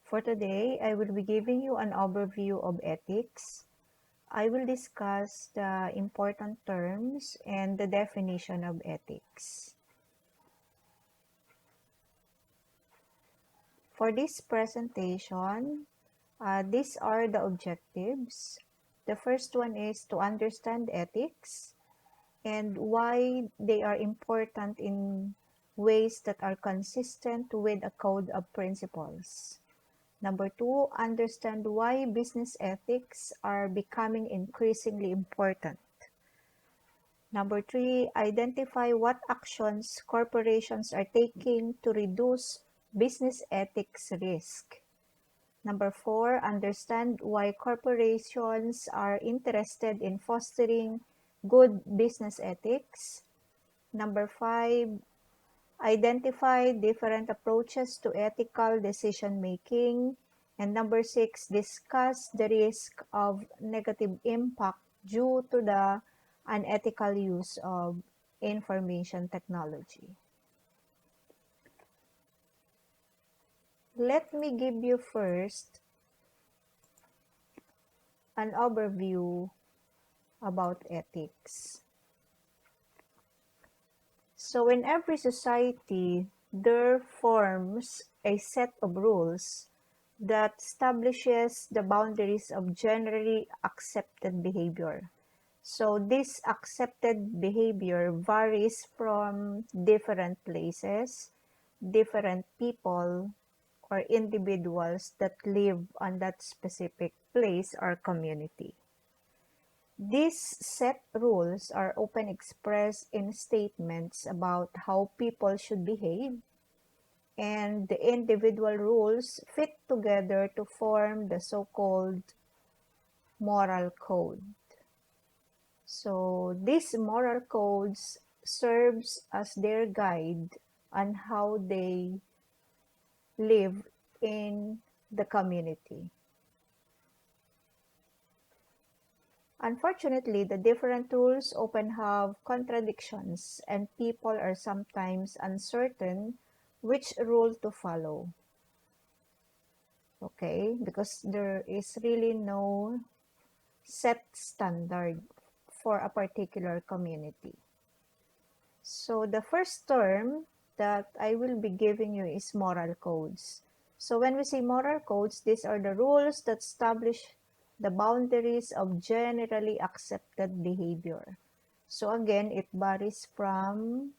For today, I will be giving you an overview of ethics. I will discuss the important terms and the definition of ethics. For this presentation, these are the objectives. The first one is to understand ethics and why they are important in ways that are consistent with a code of principles. Number two, understand why business ethics are becoming increasingly important. Number three, identify what actions corporations are taking to reduce business ethics risk. Number four, understand why corporations are interested in fostering good business ethics. Number five, identify different approaches to ethical decision making. And number six, discuss the risk of negative impact due to the unethical use of information technology. Let me give you first an overview about ethics. So in every society, there forms a set of rules that establishes the boundaries of generally accepted behavior. So this accepted behavior varies from different places, different people, or individuals that live on that specific place or community. These set rules are often expressed in statements about how people should behave, and the individual rules fit together to form the so-called moral code. So these moral codes serves as their guide on how they live in the community. Unfortunately, the different rules often have contradictions, and people are sometimes uncertain which rule to follow. Okay, because there is really no set standard for a particular community. So the first term that I will be giving you is moral codes. So when we say moral codes, these are the rules that establish the boundaries of generally accepted behavior. So again, it varies from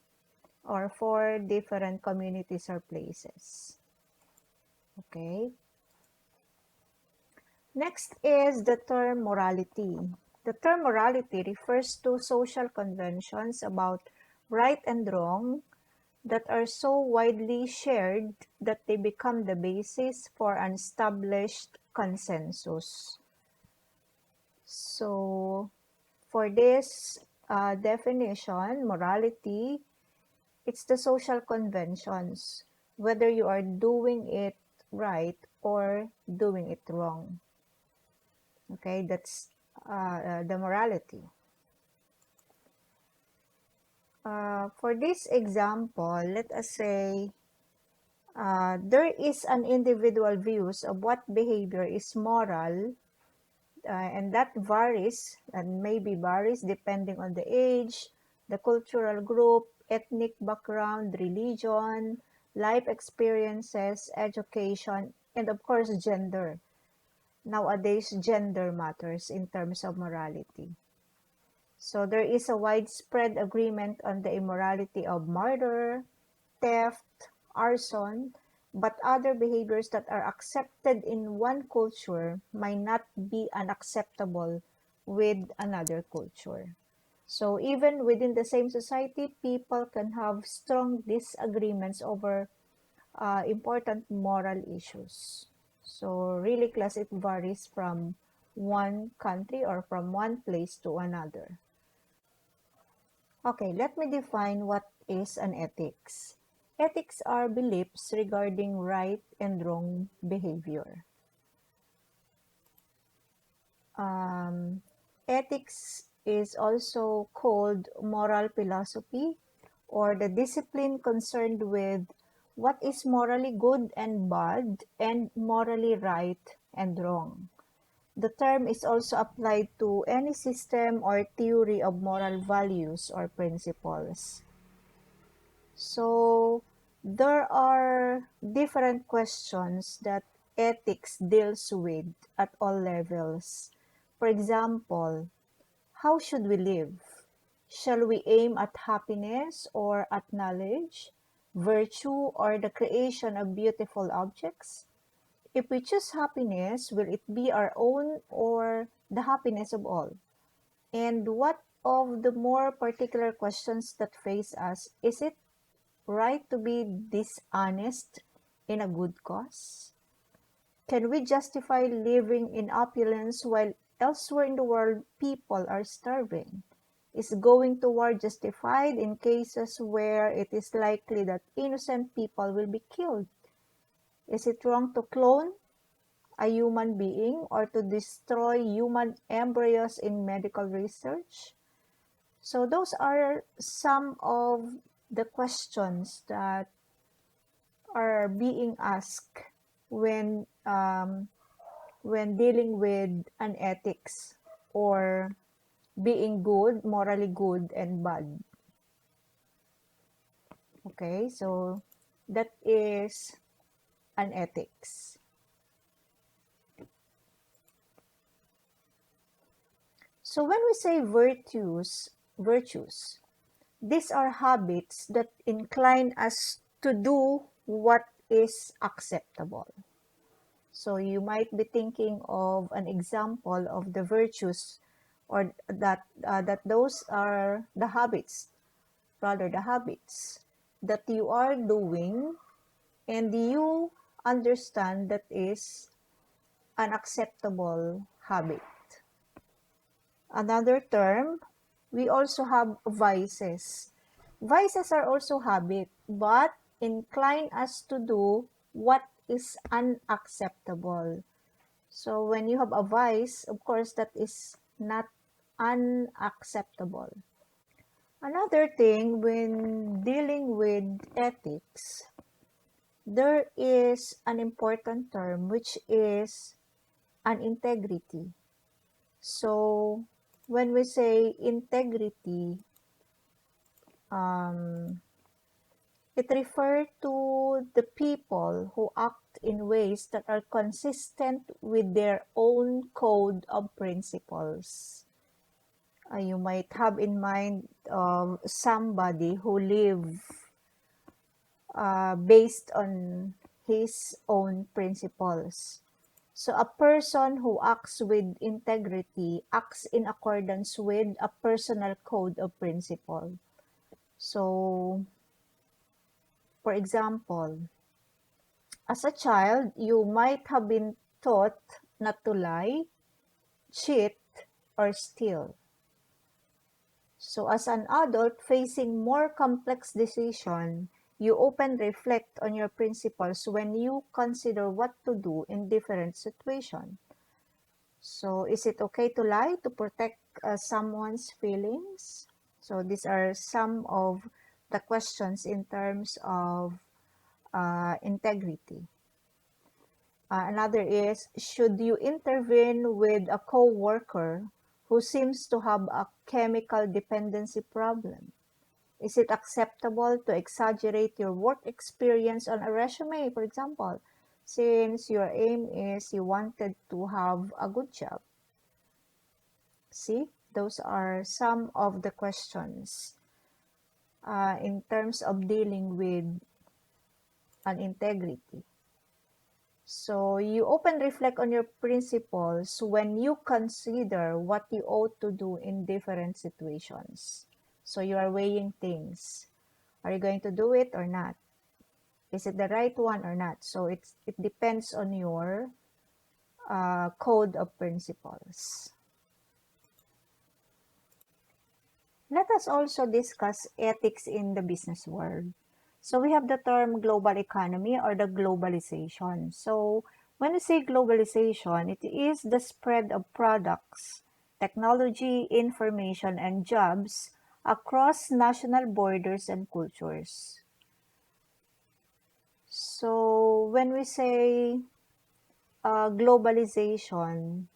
or for different communities or places. Okay. Next is the term morality. The term morality refers to social conventions about right and wrong that are so widely shared that they become the basis for an established consensus. So, for this definition, morality, it's the social conventions, whether you are doing it right or doing it wrong. Okay, that's the morality. For this example, let us say there is an individual views of what behavior is moral, and that varies and maybe varies depending on the age, the cultural group, ethnic background, religion, life experiences, education, and of course gender. Nowadays, gender matters in terms of morality. So there is a widespread agreement on the immorality of murder, theft, arson, but other behaviors that are accepted in one culture might not be unacceptable with another culture. So even within the same society, people can have strong disagreements over important moral issues. So really, class, it varies from one country or from one place to another. Okay, let me define what is an ethics. Ethics are beliefs regarding right and wrong behavior. Ethics is also called moral philosophy or the discipline concerned with what is morally good and bad, and morally right and wrong. The term is also applied to any system or theory of moral values or principles. So, there are different questions that ethics deals with at all levels. For example, how should we live? Shall we aim at happiness or at knowledge, virtue, or the creation of beautiful objects? If we choose happiness, will it be our own or the happiness of all? And what of the more particular questions that face us? Is it right to be dishonest in a good cause? Can we justify living in opulence while elsewhere in the world people are starving? Is going to war justified in cases where it is likely that innocent people will be killed? Is it wrong to clone a human being or to destroy human embryos in medical research? So those are some of the questions that are being asked when dealing with an ethics or being good, morally good and bad. Okay, so that is an ethics. So when we say virtues, these are habits that incline us to do what is acceptable. So you might be thinking of an example of the virtues, or that those are the habits, rather the habits that you are doing and you understand that is an acceptable habit. Another term, we also have vices. Vices are also habit, but incline us to do what is unacceptable. So when you have a vice, of course, that is not unacceptable. Another thing when dealing with ethics, there is an important term which is an integrity. So when we say integrity, um, it refers to the people who act in ways that are consistent with their own code of principles. You might have in mind somebody who live based on his own principles. So a person who acts with integrity acts in accordance with a personal code of principle. So, for example, as a child, you might have been taught not to lie, cheat, or steal. So as an adult facing more complex decision, you often reflect on your principles when you consider what to do in different situations. So is it okay to lie to protect someone's feelings? So these are some of the questions in terms of integrity. Another is, should you intervene with a co-worker who seems to have a chemical dependency problem? Is it acceptable to exaggerate your work experience on a resume, for example, since your aim is you wanted to have a good job? See, those are some of the questions in terms of dealing with an integrity. So you often reflect on your principles when you consider what you ought to do in different situations. So you are weighing things. Are you going to do it or not? Is it the right one or not? So it depends on your code of principles. Let us also discuss ethics in the business world. So we have the term global economy or the globalization. So when we say globalization, it is the spread of products, technology, information, and jobs across national borders and cultures. So when we say globalization,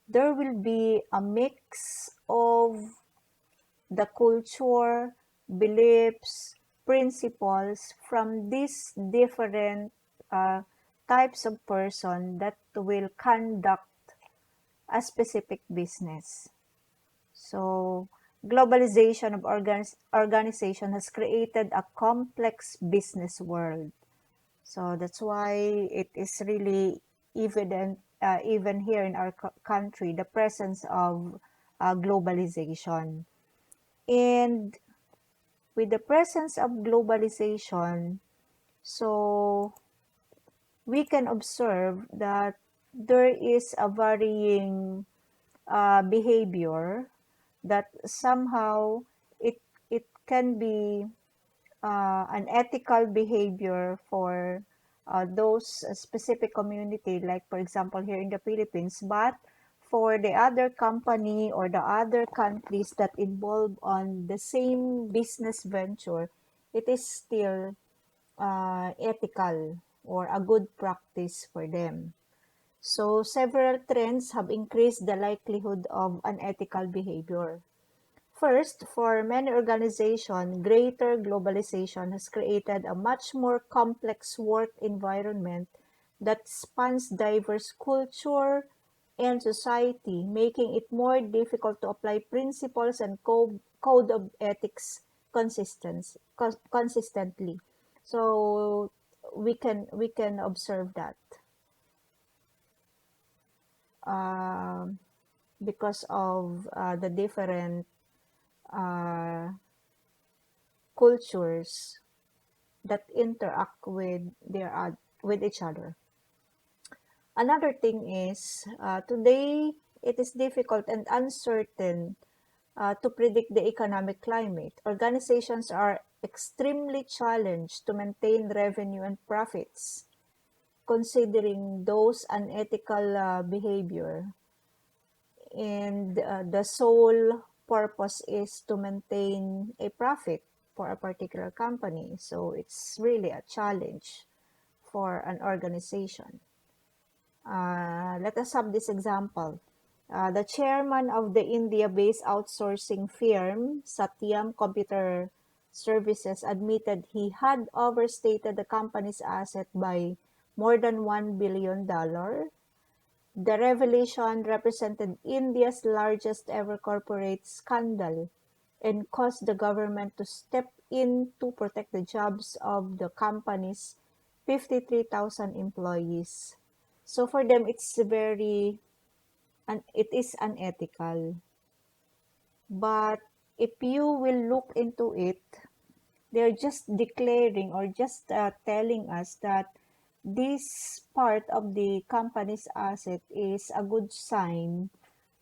there will be a mix of the culture, beliefs, principles from these different uh, types of person that will conduct a specific business. So, globalization of organization has created a complex business world. So that's why it is really evident, even here in our country, the presence of globalization. And with the presence of globalization, so we can observe that there is a varying behavior that somehow it it can be an ethical behavior for those specific community, like for example here in the Philippines, but for the other company or the other countries that involve on the same business venture, it is still ethical or a good practice for them. So several trends have increased the likelihood of unethical behavior. First, for many organizations, greater globalization has created a much more complex work environment that spans diverse culture and society, making it more difficult to apply principles and code of ethics consistently. So we can observe that um, because of the different uh, cultures that interact with each other. Another thing is today it is difficult and uncertain to predict the economic climate. Organizations are extremely challenged to maintain revenue and profits, considering those unethical behavior. And the sole purpose is to maintain a profit for a particular company. So it's really a challenge for an organization. Let us have this example. The chairman of the India-based outsourcing firm, Satyam Computer Services, admitted he had overstated the company's asset by more than $1 billion. The revelation represented India's largest ever corporate scandal and caused the government to step in to protect the jobs of the company's 53,000 employees. So for them, it is unethical. But if you will look into it, they're just declaring or just telling us that this part of the company's asset is a good sign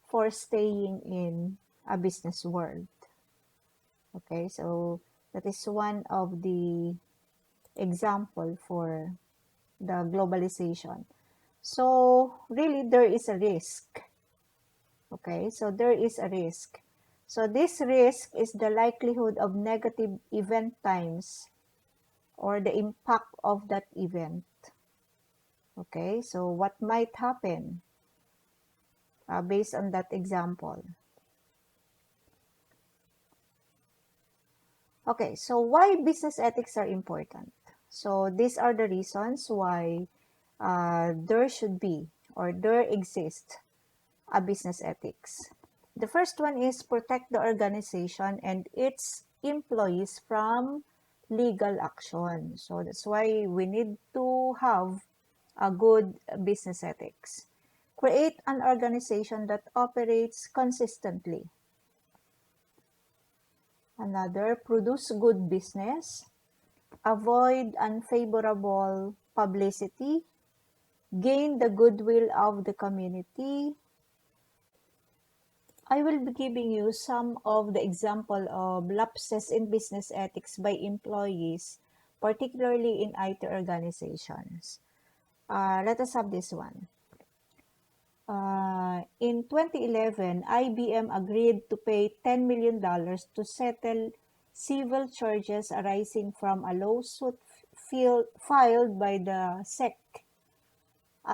for staying in a business world. Okay, so that is one of the example for the globalization. So really there is a risk. Okay, so there is a risk. So this risk is the likelihood of negative event times or the impact of that event. Okay, so what might happen based on that example? Okay, so why business ethics are important? So these are the reasons why there should be or there exists a business ethics. The first one is protect the organization and its employees from legal action. So that's why we need to have a good business ethics. Create an organization that operates consistently. Another, produce good business. Avoid unfavorable publicity. Gain the goodwill of the community. I will be giving you some of the example of lapses in business ethics by employees, particularly in IT organizations. Let us have this one. In 2011, IBM agreed to pay $10 million to settle civil charges arising from a lawsuit filed by the SEC